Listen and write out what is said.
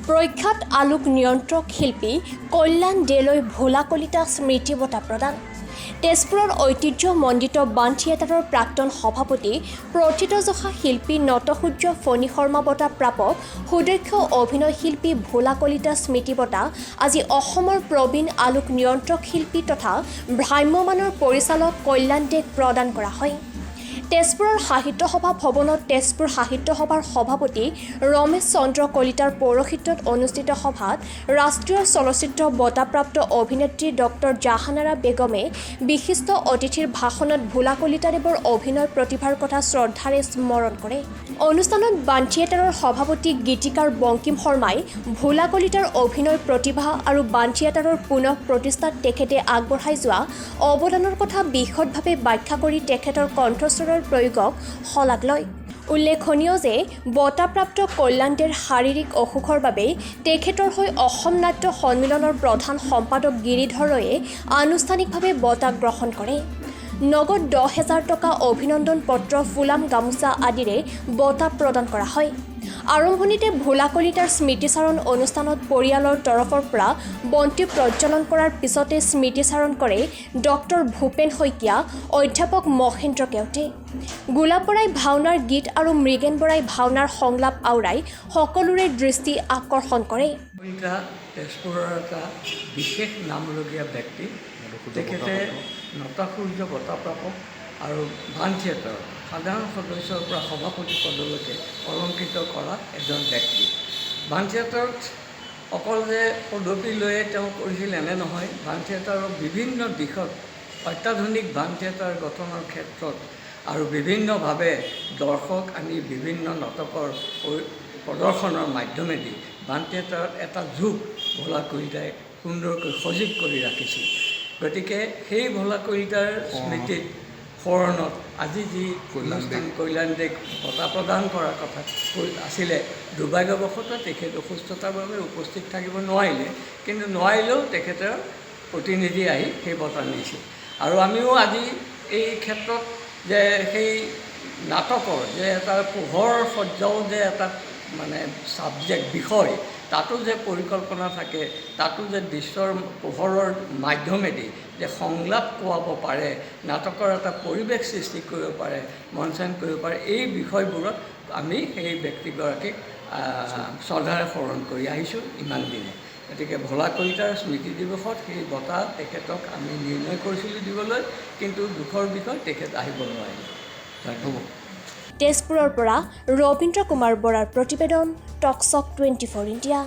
প্ৰখ্যাত আলোক নিয়ন্ত্ৰক শিল্পী কল্যাণ দেলৈ ভোলা কলিতা স্মৃতি বঁটা প্ৰদান। তেজপুৰৰ ঐতিহ্যমণ্ডিত বাণ থিয়েটাৰৰ প্ৰাক্তন সভাপতি প্ৰথিতযশা শিল্পী নটসূৰ্য ফণী শৰ্মা বঁটা প্ৰাপক সুদক্ষ অভিনয় শিল্পী ভোলা কলিতা স্মৃতি বঁটা আজি অসমৰ প্ৰবীণ আলোক নিয়ন্ত্ৰক শিল্পী তথা ভ্ৰাম্যমানৰ পৰিচালক কল্যাণ দেক প্ৰদান কৰা হয়। তেজপুৰৰ সাহিত্য সভা ভৱনত তেজপুৰ সাহিত্য সভাৰ সভাপতি ৰমেশ চন্দ্ৰ কলিতাৰ পৌৰোহিত্যত অনুষ্ঠিত সভাত ৰাষ্ট্ৰীয় চলচ্চিত্ৰ বঁটাপ্ৰাপ্ত অভিনেত্ৰী ডক্টৰ জাহানাৰা বেগমে বিশিষ্ট অতিথিৰ ভাষণত ভোলা কলিতাদেৱৰ অভিনয় প্ৰতিভাৰ কথা শ্ৰদ্ধাৰে স্মৰণ কৰে। অনুষ্ঠানত বাণ থিয়েটাৰৰ সভাপতি গীতিকাৰ বংকিম শৰ্মাই ভোলা কলিতাৰ অভিনয় প্ৰতিভা আৰু বাণ থিয়েটাৰৰ পুনঃ প্ৰতিষ্ঠাত তেখেতে আগবঢ়াই যোৱা অৱদানৰ কথা বিশদভাৱে ব্যাখ্যা কৰি তেখেতৰ কণ্ঠস্বৰৰ প্ৰয়োগক শলাগ লয়। উল্লেখনীয় যে বঁটাপ্ৰাপ্ত কল্যাণদেৰ শাৰীৰিক অসুখৰ বাবে তেখেতৰ হৈ অসম নাট্য সন্মিলনৰ প্ৰধান সম্পাদক গিৰিধৰ ৰয়ে আনুষ্ঠানিকভাৱে বঁটা গ্ৰহণ কৰে। নগদ 10,000 টকা অভিনন্দন পত্ৰ ফুলাম গামোচা আদিৰে বঁটা প্ৰদান কৰা হয়। আৰম্ভণিতে ভোলা কলিতাৰ স্মৃতিচাৰণ অনুষ্ঠানত পৰিয়ালৰ তৰফৰ পৰা বন্তি প্ৰজ্বলন কৰাৰ পিছতে স্মৃতিচাৰণ কৰে ডক্টৰ ভূপেন শইকীয়া, অধ্যাপক মহেন্দ্ৰ কেওটে। গোলাপ বৰাই ভাওনাৰ গীত আৰু মৃগেন বৰাই ভাওনাৰ সংলাপ আওৰাই সকলোৰে দৃষ্টি আকৰ্ষণ কৰে। তেজপুৰৰ এটা বিশেষ নামলগীয়া ব্যক্তি, তেখেতে নটসূৰ্য বঁটা প্ৰাপক আৰু বাণ থিয়েটাৰৰ সাধাৰণ সদস্যৰ পৰা সভাপতি পদলৈকে অলংকৃত কৰা এজন ব্যক্তি। বাণ থিয়েটাৰত অকল যে পদবী লৈয়ে তেওঁ কৰিছিল এনে নহয়, বাণ থিয়েটাৰৰ বিভিন্ন দিশত অত্যাধুনিক বাণ থিয়েটাৰ গঠনৰ ক্ষেত্ৰত আৰু বিভিন্নভাৱে দৰ্শক আনি বিভিন্ন নাটকৰ প্ৰদৰ্শনৰ মাধ্যমেদি বাণ থিয়েটাৰত এটা যুগ ভোলা কলিতাই সুন্দৰকৈ সজীৱ কৰি ৰাখিছিল। গতিকে সেই ভোলা কলিতাৰ স্মৃতিত সোঁৱৰণত আজি যি কল্যাণ দেক বঁটা প্ৰদান কৰাৰ কথা আছিলে, দুৰ্ভাগ্যবশতঃ তেখেত অসুস্থতাৰ বাবে উপস্থিত থাকিব নোৱাৰিলে, কিন্তু নোৱাৰিলেও তেখেতৰ প্ৰতিনিধি আহি সেই বঁটা নিছিল। আৰু আমিও আজি এই ক্ষেত্ৰত যে সেই নাটকৰ যে এটা পোহৰৰ সজ্জাও যে এটা মানে ছাবজেক্ট বিষয়, তাতো যে পৰিকল্পনা থাকে, তাতো যে দৃশ্যৰ পোহৰৰ মাধ্যমেদি যে সংলাপ কোৱাব পাৰে, নাটকৰ এটা পৰিৱেশ সৃষ্টি কৰিব পাৰে, মঞ্চায়ন কৰিব পাৰে, এই বিষয়বোৰত আমি সেই ব্যক্তিগৰাকীক শ্ৰদ্ধাৰে স্মৰণ কৰি আহিছোঁ ইমান দিনে। গতিকে ভোলা কলিতাৰ স্মৃতি দিৱসত সেই বঁটা তেখেতক আমি নিৰ্ণয় কৰিছিলোঁ দিবলৈ, কিন্তু দুখৰ বিষয় তেখেত আহিব নোৱাৰিলে। ধন্যবাদ। তেজপুৰৰ পৰা ৰবীন্দ্ৰ কুমাৰ বৰাৰ প্ৰতিবেদন, টকশ্বক 24 ইণ্ডিয়া।